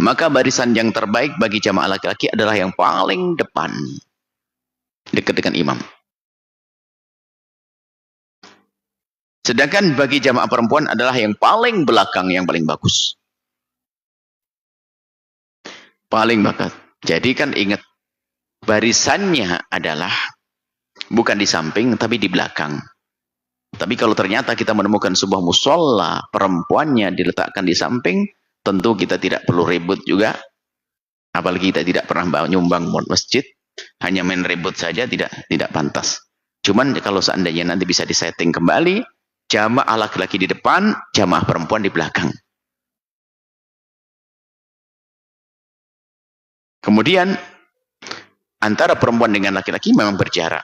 maka barisan yang terbaik bagi jamaah laki-laki adalah yang paling depan, dekat dengan imam. Sedangkan bagi jamaah perempuan adalah yang paling belakang, yang paling bagus. Paling bagus. Jadi kan ingat, barisannya adalah bukan di samping, tapi di belakang. Tapi kalau ternyata kita menemukan sebuah musola, perempuannya diletakkan di samping, tentu kita tidak perlu ribut juga. Apalagi kita tidak pernah nyumbang masjid, hanya main ribut saja, tidak pantas. Cuman kalau seandainya nanti bisa disetting kembali, jamaah laki-laki di depan, jamaah perempuan di belakang. Kemudian antara perempuan dengan laki-laki memang berjarak.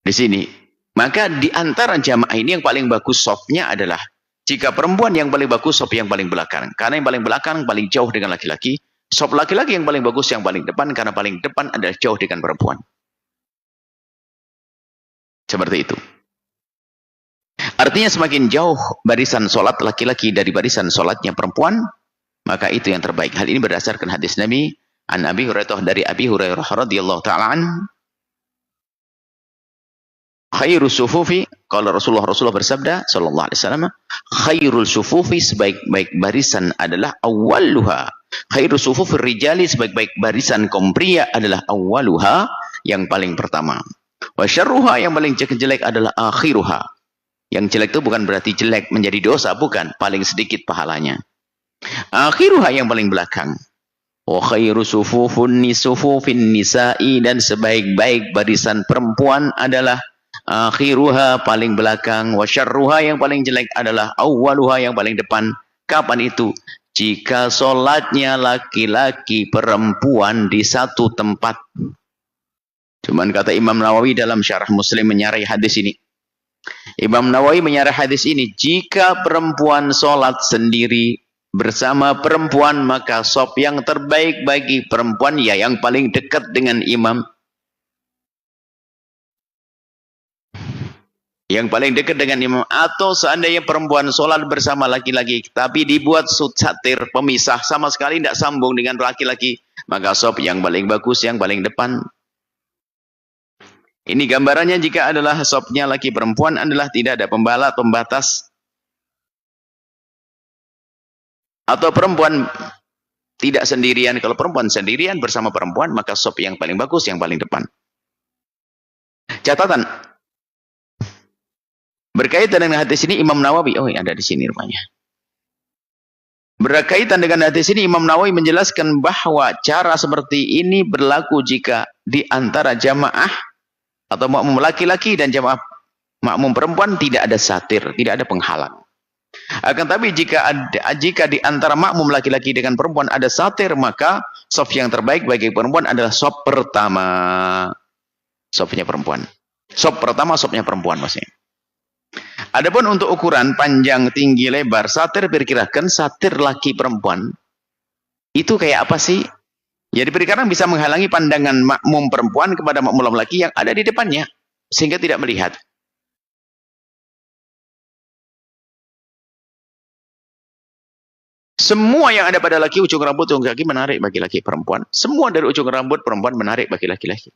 Di sini, maka di antara jamaah ini yang paling bagus sofnya adalah, jika perempuan yang paling bagus, sop yang paling belakang. Karena yang paling belakang paling jauh dengan laki-laki. Sop laki-laki yang paling bagus yang paling depan, karena paling depan adalah jauh dengan perempuan. Seperti itu. Artinya semakin jauh barisan sholat laki-laki dari barisan sholatnya perempuan, maka itu yang terbaik. Hal ini berdasarkan hadis Nabi an Abi Hurairah, dari Abi Hurairah radhiyallahu ta'ala anhu, khairul sufufi, kalau Rasulullah bersabda sallallahu alaihi wasallam, khairul sufufi, sebaik-baik barisan adalah awwaluha. Khairul sufufir rijali, sebaik-baik barisan kaum pria adalah awwaluha, yang paling pertama. Wa syarruha, yang paling jelek adalah akhiruha. Yang jelek itu bukan berarti jelek menjadi dosa, bukan, paling sedikit pahalanya. Akhiruha, yang paling belakang. Wa khairu sufufin nisa'i, dan sebaik-baik barisan perempuan adalah akhiruha, paling belakang. Wa syarruha, yang paling jelek adalah awwaluha, yang paling depan. Kapan itu? Jika sholatnya laki-laki perempuan di satu tempat. Cuman kata Imam Nawawi dalam syarah Muslim menyarai hadis ini. Imam Nawawi menyarai hadis ini, jika perempuan sholat sendiri bersama perempuan, maka sop yang terbaik bagi perempuan ya yang paling dekat dengan imam. Yang paling dekat dengan imam. Atau seandainya perempuan sholat bersama laki-laki, tapi dibuat satir pemisah, sama sekali tidak sambung dengan laki-laki, maka sop yang paling bagus, yang paling depan. Ini gambarannya, jika adalah sopnya laki perempuan adalah tidak ada pembatas. Atau perempuan tidak sendirian. Kalau perempuan sendirian bersama perempuan, maka sop yang paling bagus, yang paling depan. Catatan. Berkaitan dengan hadis ini, Imam Nawawi, oh ada di sini rupanya. Berkaitan dengan hadis ini, Imam Nawawi menjelaskan bahwa cara seperti ini berlaku jika di antara jamaah atau makmum laki-laki dan jamaah makmum perempuan tidak ada satir, tidak ada penghalang. Akan tapi jika di antara makmum laki-laki dengan perempuan ada satir, maka saf yang terbaik bagi perempuan adalah saf pertama. Safnya perempuan. Saf pertama, safnya perempuan maksudnya. Adapun untuk ukuran panjang, tinggi, lebar, satir, perkirakan satir laki perempuan itu kayak apa sih? Ya diperkirakan bisa menghalangi pandangan makmum perempuan kepada makmum laki yang ada di depannya, sehingga tidak melihat. Semua yang ada pada laki, ujung rambut, ujung kaki menarik bagi laki perempuan. Semua dari ujung rambut perempuan menarik bagi laki-laki.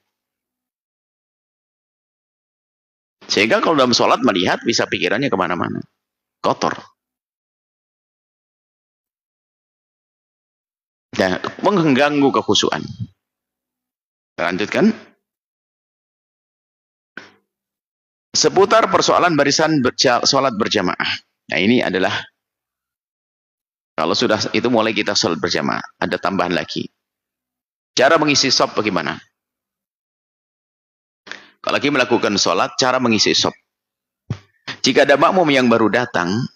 Sehingga kalau dalam sholat melihat, bisa pikirannya kemana-mana. Kotor. Dan mengganggu kekhusyuan. Lanjutkan. Seputar persoalan barisan sholat berjamaah. Nah ini adalah, kalau sudah itu mulai kita sholat berjamaah. Ada tambahan lagi. Cara mengisi shop bagaimana? Kalau lagi melakukan sholat, cara mengisi shop. Jika ada makmum yang baru datang,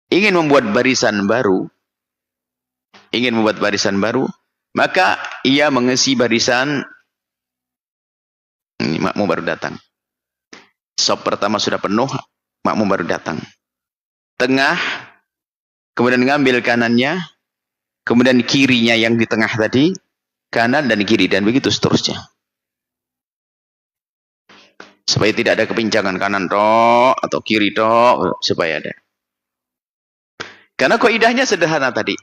ingin membuat barisan baru, maka ia mengisi barisan. Ini makmum baru datang. Shop pertama sudah penuh, makmum baru datang. Tengah, kemudian ngambil kanannya, kemudian kirinya yang di tengah tadi, kanan dan kiri, dan begitu seterusnya. Supaya tidak ada kepincangan kanan tok atau kiri tok, supaya ada. Karena kaidahnya sederhana tadi.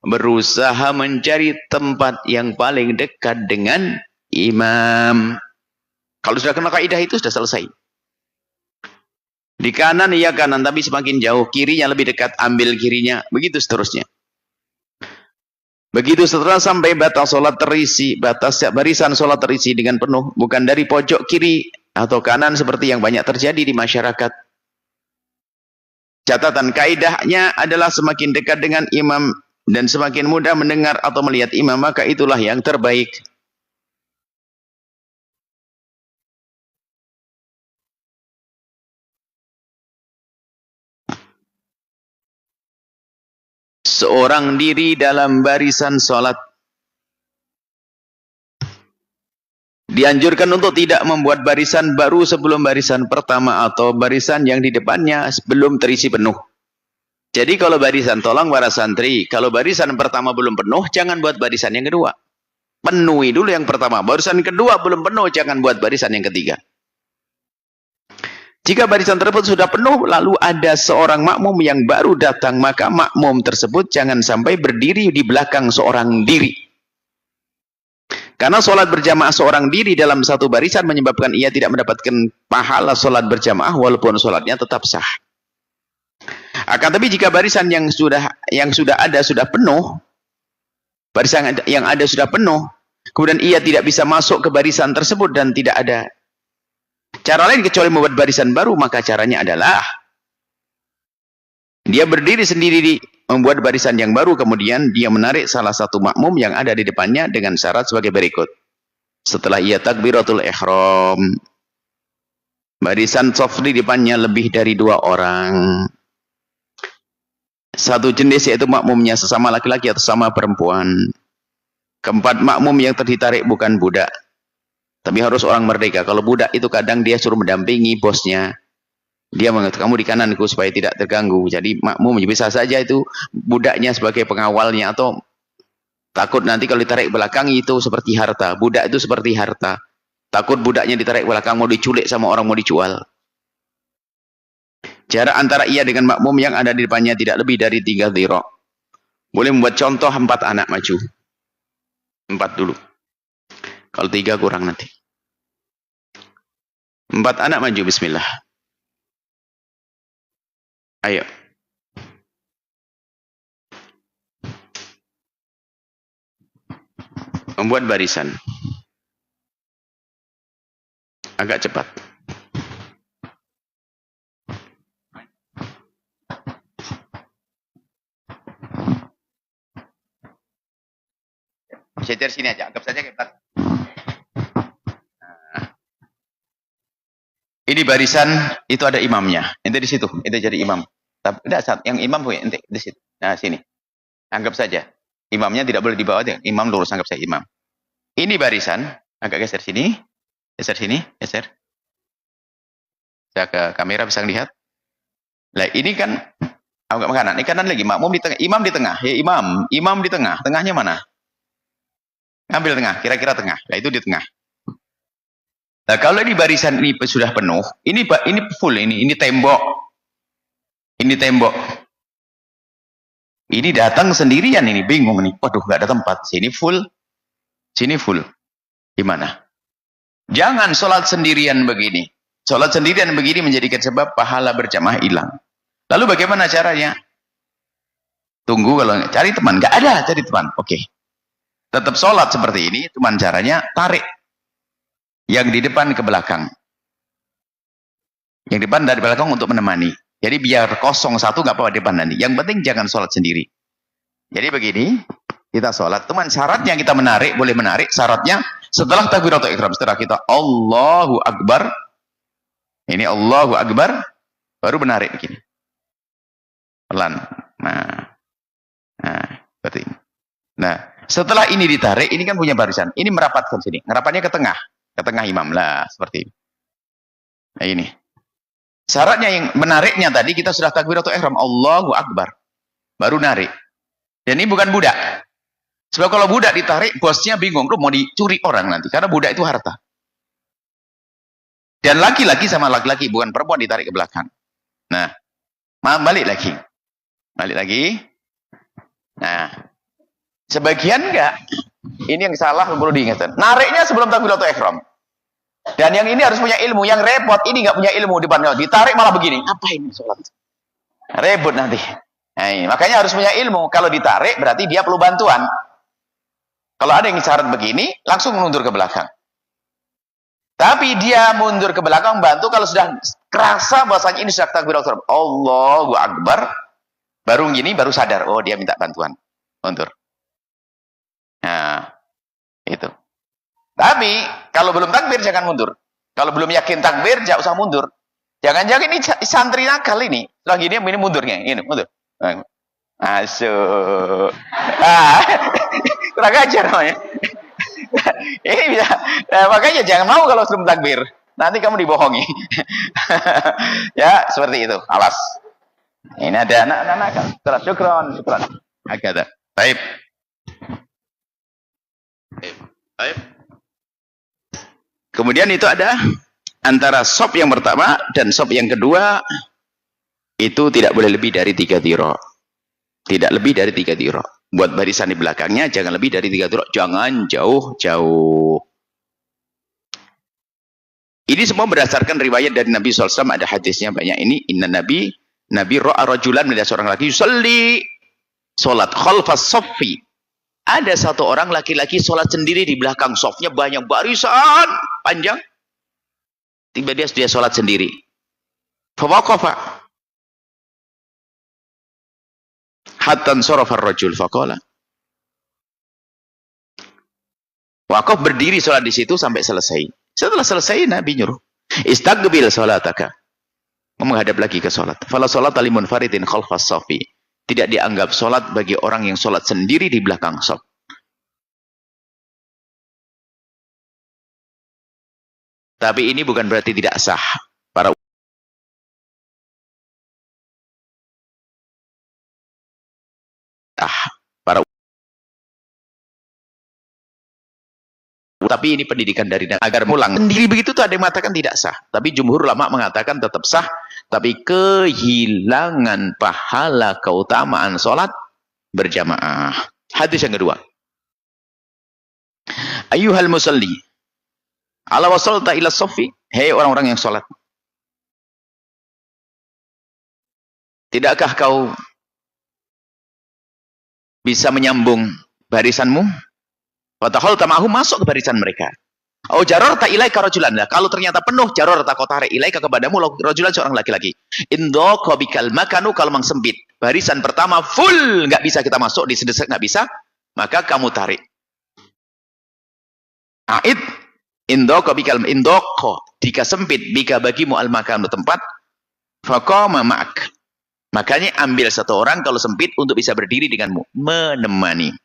Berusaha mencari tempat yang paling dekat dengan imam. Kalau sudah kena kaidah itu sudah selesai. Di kanan iya kanan, tapi semakin jauh kirinya lebih dekat, ambil kirinya, begitu seterusnya. Begitu setelah sampai batas sholat terisi, batas barisan sholat terisi dengan penuh, bukan dari pojok kiri atau kanan seperti yang banyak terjadi di masyarakat. Catatan kaidahnya adalah semakin dekat dengan imam dan semakin mudah mendengar atau melihat imam, maka itulah yang terbaik. Seorang diri dalam barisan sholat. Dianjurkan untuk tidak membuat barisan baru sebelum barisan pertama atau barisan yang di depannya belum terisi penuh. Jadi kalau barisan, tolong para santri, kalau barisan pertama belum penuh, jangan buat barisan yang kedua. Penuhi dulu yang pertama. Barisan kedua belum penuh, jangan buat barisan yang ketiga. Jika barisan tersebut sudah penuh, lalu ada seorang makmum yang baru datang, maka makmum tersebut jangan sampai berdiri di belakang seorang diri. Karena sholat berjamaah seorang diri dalam satu barisan menyebabkan ia tidak mendapatkan pahala sholat berjamaah walaupun sholatnya tetap sah. Akan tapi jika barisan yang sudah ada sudah penuh, barisan yang ada sudah penuh, kemudian ia tidak bisa masuk ke barisan tersebut dan tidak ada cara lain kecuali membuat barisan baru, maka caranya adalah dia berdiri sendiri membuat barisan yang baru, kemudian dia menarik salah satu makmum yang ada di depannya dengan syarat sebagai berikut. Setelah ia takbiratul ihram, barisan shaf di depannya lebih dari 2 orang. Satu jenis yaitu makmumnya sesama laki-laki atau sesama perempuan. Keempat, makmum yang ditarik bukan budak, tapi harus orang merdeka. Kalau budak itu kadang dia suruh mendampingi bosnya. Dia mengatakan, kamu di kananku supaya tidak terganggu. Jadi makmum bisa saja itu budaknya sebagai pengawalnya, atau takut nanti kalau ditarik belakang itu seperti harta. Budak itu seperti harta. Takut budaknya ditarik belakang mau diculik sama orang mau dijual. Jarak antara ia dengan makmum yang ada di depannya tidak lebih dari 3 dhira'. Boleh membuat contoh 4 anak maju. 4 dulu. Kalau 3 kurang nanti. 4 anak maju, bismillah. Ayo. Membuat barisan. Agak cepat. Setir sini aja, anggap saja kita. Ini barisan, itu ada imamnya. Ente di situ, ente jadi imam. Tapi tidak saat yang imam punya ente di situ. Nah, sini. Anggap saja. Imamnya tidak boleh dibawa, imam lurus, anggap saya imam. Ini barisan, agak geser sini. Geser sini, geser. Saya ke kamera bisa lihat. Nah, ini kan agak kanan, ini kanan lagi, makmum di tengah, imam di tengah. Ya imam di tengah. Tengahnya mana? Ambil tengah, kira-kira tengah. Nah, itu di tengah. Nah, kalau di barisan ini sudah penuh, ini full, ini tembok. Ini tembok. Ini datang sendirian, ini bingung nih. Waduh, nggak ada tempat. Sini full. Gimana? Jangan sholat sendirian begini. Sholat sendirian begini menjadikan sebab pahala berjamaah hilang. Lalu bagaimana caranya? Tunggu, kalau cari teman. Nggak ada, cari teman. Oke. Tetap sholat seperti ini, cuman caranya tarik yang di depan ke belakang. Yang depan dari belakang untuk menemani. Jadi biar kosong satu nggak apa-apa depan nanti. Yang penting jangan sholat sendiri. Jadi begini, kita sholat. Cuman syaratnya kita menarik, boleh menarik. Syaratnya setelah takbiratul ihram, setelah kita Allahu Akbar. Ini Allahu Akbar, baru menarik begini. Pelan. Nah, seperti ini. Nah, setelah ini ditarik, ini kan punya barisan. Ini merapatkan sini. Merapatnya ke tengah imam lah, seperti ini. Nah, ini. Syaratnya yang menariknya tadi kita sudah takbiratul ihram, Allahu Akbar. Baru narik. Dan ini bukan budak. Sebab kalau budak ditarik, bosnya bingung, lu mau dicuri orang nanti. Karena budak itu harta. Dan laki-laki sama laki-laki, bukan perempuan ditarik ke belakang. Nah, balik lagi. Balik lagi. Nah, sebagian enggak. Ini yang salah, perlu diingatkan. Nariknya sebelum takbiratul ihram. Dan yang ini harus punya ilmu. Yang repot, ini enggak punya ilmu di depannya. Ditarik malah begini. Apa ini sholat? Rebut nanti. Nah, makanya harus punya ilmu. Kalau ditarik, berarti dia perlu bantuan. Kalau ada yang syarat begini, langsung mundur ke belakang. Tapi dia mundur ke belakang bantu kalau sudah kerasa bahasanya ini sudah takbiratul ihram. Allahu Akbar. Baru gini, baru sadar. Oh, dia minta bantuan. Mundur. Nah, itu. Tapi, kalau belum takbir, jangan mundur. Kalau belum yakin takbir, jangan usah mundur. Jangan-jangan ini santri nakal ini. Setelah gini, ini mundurnya. Ini, mundur. Masuk. Kurang ajar namanya. Ini bisa. Makanya jangan mau kalau sebelum takbir. Nanti kamu dibohongi. Ya, seperti itu. Alas. Ini ada anak-anak. Syukron. Agak. Baik. Baik. Kemudian itu ada antara sop yang pertama dan sop yang kedua itu tidak boleh lebih dari 3 tiro. Tidak lebih dari 3 tiro. Buat barisan di belakangnya jangan lebih dari 3 tiro. Jangan jauh-jauh. Ini semua berdasarkan riwayat dari Nabi SAW. Ada hadisnya banyak ini. Inna Nabi ra'a rajulan, melihat seorang laki yusalli salat khalfas saffi. Ada satu orang laki-laki sholat sendiri di belakang sofnya, banyak barisan panjang. Tiba-tiba dia sholat sendiri. Fawaqafa hatta ansarafa ar-rajul faqala. Waqaf berdiri sholat di situ sampai selesai. Setelah selesai Nabi nyuruh, istaqbil sholataka. Menghadap lagi ke sholat. Fala sholata limunfaridin khalfas safi. Tidak dianggap sholat bagi orang yang sholat sendiri di belakang sholat. Tapi ini bukan berarti tidak sah. Tapi ini pendidikan dari agar pulang sendiri begitu tuh ada yang mengatakan tidak sah. Tapi jumhur ulama mengatakan tetap sah. Tapi kehilangan pahala keutamaan sholat berjamaah. Hadis yang kedua. Ayyuhal musalli. Ala wasalta ila sofi. Hei orang-orang yang sholat. Tidakkah kau bisa menyambung barisanmu? Fatahul tamahum, masuk ke barisan mereka. Oh jaror tak ilaika rajulan. Nah, kalau ternyata penuh jaror tak kau tarik ilaika kepadamu rajulan, seorang laki-laki. Indo kobikal makanu, kalau memang sempit. Barisan pertama full, nggak bisa kita masuk, disedesak nggak bisa, maka kamu tarik. Aid indo kobikal indoko, jika sempit bika bagimu al makanu tempat, faqama ma'ak. Makanya ambil satu orang kalau sempit untuk bisa berdiri denganmu, menemani.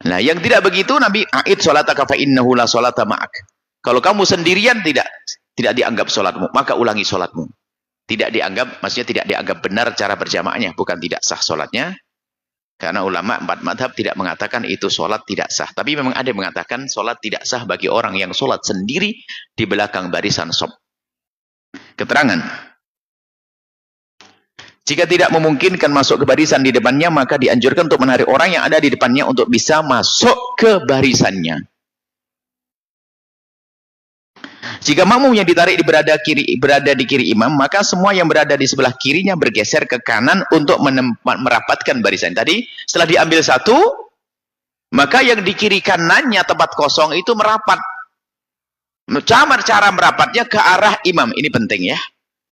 Nah, yang tidak begitu Nabi a'id sholataka fa innahu la sholata ma'ak. Kalau kamu sendirian tidak dianggap sholatmu, maka ulangi sholatmu. Tidak dianggap, maksudnya tidak dianggap benar cara berjamaahnya, bukan tidak sah sholatnya. Karena ulama 4 madhab tidak mengatakan itu sholat tidak sah. Tapi memang ada yang mengatakan sholat tidak sah bagi orang yang sholat sendiri di belakang barisan shop. Keterangan. Jika tidak memungkinkan masuk ke barisan di depannya, maka dianjurkan untuk menarik orang yang ada di depannya untuk bisa masuk ke barisannya. Jika makmum yang ditarik berada di kiri imam, maka semua yang berada di sebelah kirinya bergeser ke kanan untuk merapatkan barisan. Tadi setelah diambil satu, maka yang di kiri kanannya tempat kosong itu merapat. Cara merapatnya ke arah imam. Ini penting ya.